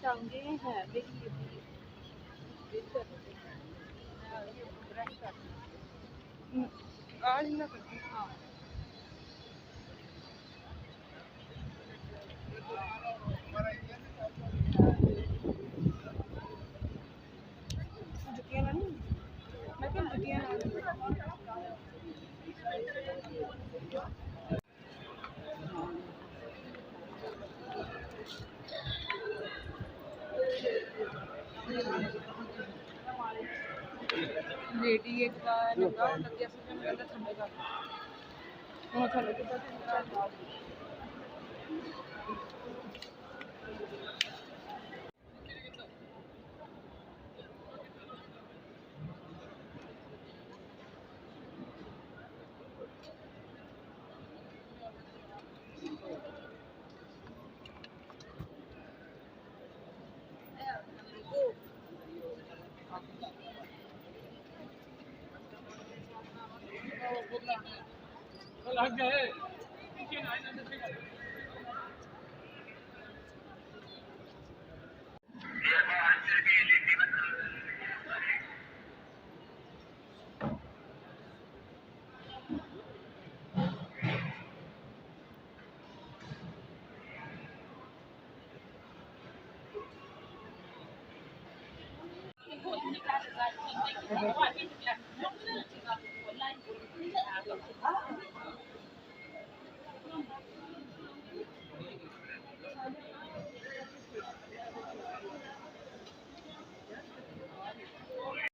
टांगे हैं मेरी ये भी वेट कर रहे थे ये पूरा ही कर आज ना करती हाँ जुतियां ना नहीं मैं क्या जुतियां ना लेडी एक लगा लग गया सोचा मेरा ठंडे का वो ठंडे के साथ लग गए